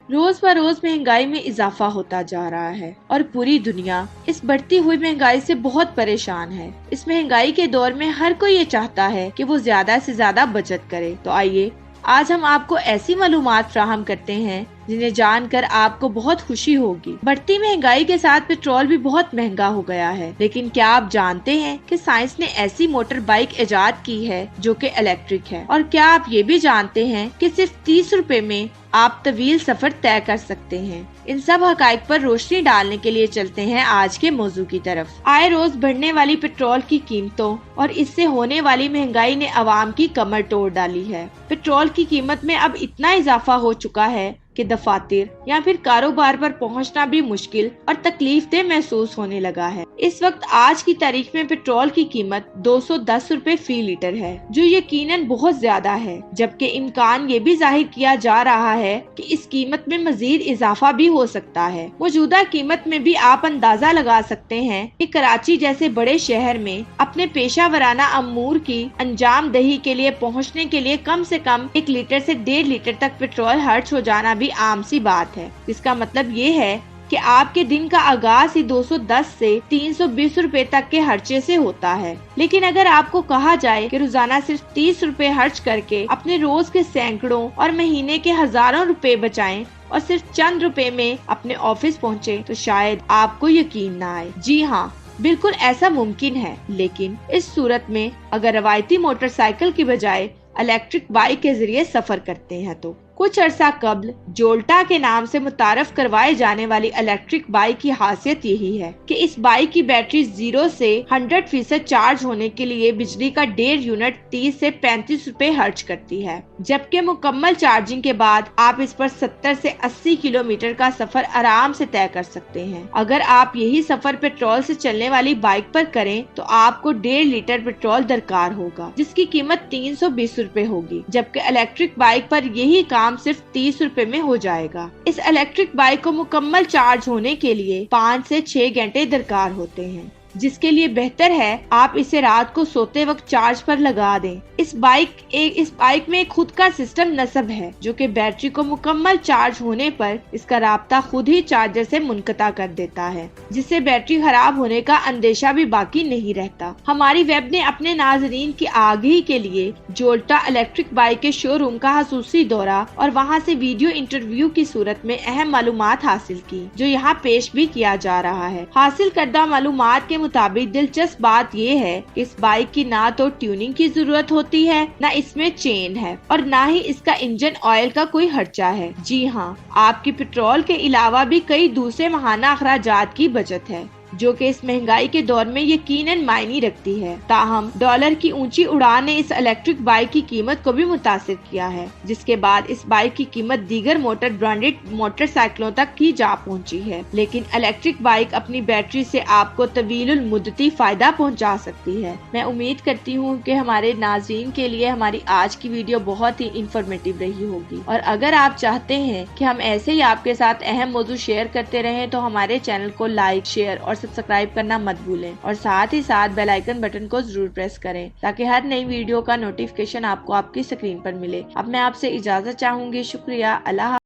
रोज बरोज महंगाई में इजाफा होता जा रहा है और पूरी दुनिया इस बढ़ती हुई महंगाई से बहुत परेशान है। इस महंगाई के दौर में हर कोई ये चाहता है कि वो ज्यादा से ज्यादा बचत करे। तो आइए आज हम आपको ऐसी मालूमात फ्राहम करते हैं जिन्हें जानकर आपको बहुत खुशी होगी। बढ़ती महंगाई के साथ पेट्रोल भी बहुत महंगा हो गया है, लेकिन क्या आप जानते हैं कि साइंस ने ऐसी मोटर बाइक इजाद की है जो कि इलेक्ट्रिक है। और क्या आप ये भी जानते हैं कि सिर्फ 30 रुपए में आप तवील सफर तय कर सकते हैं। इन सब हकाइक पर रोशनी डालने के लिए चलते हैं आज के मौजू की तरफ। आए रोज बढ़ने वाली पेट्रोल की कीमतों और इससे होने वाली महंगाई ने आवाम की कमर तोड़ डाली है। पेट्रोल की कीमत में अब इतना इजाफा हो चुका है कि दफातर या फिर कारोबार पर पहुंचना भी मुश्किल और तकलीफदेह महसूस होने लगा है। इस वक्त आज की तारीख में पेट्रोल की कीमत 210 रुपए फी लीटर है, जो यकीनन बहुत ज्यादा है, जबकि इम्कान ये भी जाहिर किया जा रहा है कि इस कीमत में मजीद इजाफा भी हो सकता है। मौजूदा कीमत में भी आप अंदाजा लगा सकते हैं कि कराची जैसे बड़े शहर में अपने पेशा वराना अमूर की अंजाम दही के लिए पहुँचने के लिए कम से कम 1 लीटर से 1.5 लीटर तक पेट्रोल खर्च हो जाना भी आम सी बात है। इसका मतलब ये है कि आपके दिन का आगाज ही 210 से 320 रुपए तक के खर्चे से होता है। लेकिन अगर आपको कहा जाए कि रोजाना सिर्फ 30 रुपए खर्च करके अपने रोज के सैकड़ों और महीने के हजारों रुपए बचाएं और सिर्फ चंद रुपए में अपने ऑफिस पहुंचे, तो शायद आपको यकीन ना आए। जी हाँ, बिल्कुल ऐसा मुमकिन है। लेकिन इस सूरत में अगर रवायती मोटरसाइकिल की बजाय इलेक्ट्रिक बाइक के जरिए सफर करते हैं तो कुछ अरसा कबल जोल्टा के नाम से मुतारफ करवाए जाने वाली इलेक्ट्रिक बाइक की खासियत यही है कि इस बाइक की बैटरी 0 से 100% चार्ज होने के लिए बिजली का 1.5 यूनिट 30 से 35 रुपए खर्च करती है, जबकि मुकम्मल चार्जिंग के बाद आप इस पर 70 से 80 किलोमीटर का सफर आराम से तय कर सकते हैं। अगर आप यही सफर पेट्रोल से चलने वाली बाइक पर करें तो आपको 1.5 लीटर पेट्रोल दरकार होगा, जिसकी कीमत 320 रुपए होगी, जबकि इलेक्ट्रिक बाइक पर यही काम सिर्फ 30 रुपए में हो जाएगा। इस इलेक्ट्रिक बाइक को मुकम्मल चार्ज होने के लिए 5 से 6 घंटे दरकार होते हैं, जिसके लिए बेहतर है आप इसे रात को सोते वक्त चार्ज पर लगा दें। इस बाइक में खुद का सिस्टम नस्ब है जो कि बैटरी को मुकम्मल चार्ज होने पर इसका राब्ता खुद ही चार्जर से मुनक़ता कर देता है, जिससे बैटरी खराब होने का अंदेशा भी बाकी नहीं रहता। हमारी वेब ने अपने नाजरीन की आगाही के लिए जोल्टा इलेक्ट्रिक बाइक के शोरूम का खसूसी दौरा और वहाँ से वीडियो इंटरव्यू की सूरत में अहम मालूमात हासिल की, जो यहाँ पेश भी किया जा रहा है। हासिल करदा मालूमात के मुताबिक दिलचस्प बात यह है कि इस बाइक की ना तो ट्यूनिंग की जरूरत होती है, ना इसमें चेन है और ना ही इसका इंजन ऑयल का कोई खर्चा है। जी हाँ, आपकी पेट्रोल के अलावा भी कई दूसरे माहाना अखराजात की बचत है, जो कि इस महंगाई के दौर में यकीनन मायने रखती है। ताहम डॉलर की ऊंची उड़ान ने इस इलेक्ट्रिक बाइक की कीमत को भी मुतासिर किया है, जिसके बाद इस बाइक की कीमत दीगर मोटर ब्रांडेड मोटरसाइकिलों तक की जा पहुंची है। लेकिन इलेक्ट्रिक बाइक अपनी बैटरी से आपको तवीलुल मुद्दती फायदा पहुंचा सकती है। मैं उम्मीद करती हूँ कि हमारे नाज़रीन के लिए हमारी आज की वीडियो बहुत ही इंफॉर्मेटिव रही होगी, और अगर आप चाहते हैं कि हम ऐसे ही आपके साथ अहम मौजू शेयर करते रहें तो हमारे चैनल को लाइक, शेयर और सब्सक्राइब करना मत भूलें, और साथ ही साथ बेल आइकन बटन को जरूर प्रेस करें ताकि हर नई वीडियो का नोटिफिकेशन आपको आपकी स्क्रीन पर मिले। अब मैं आपसे इजाजत चाहूंगी। शुक्रिया। अल्लाह।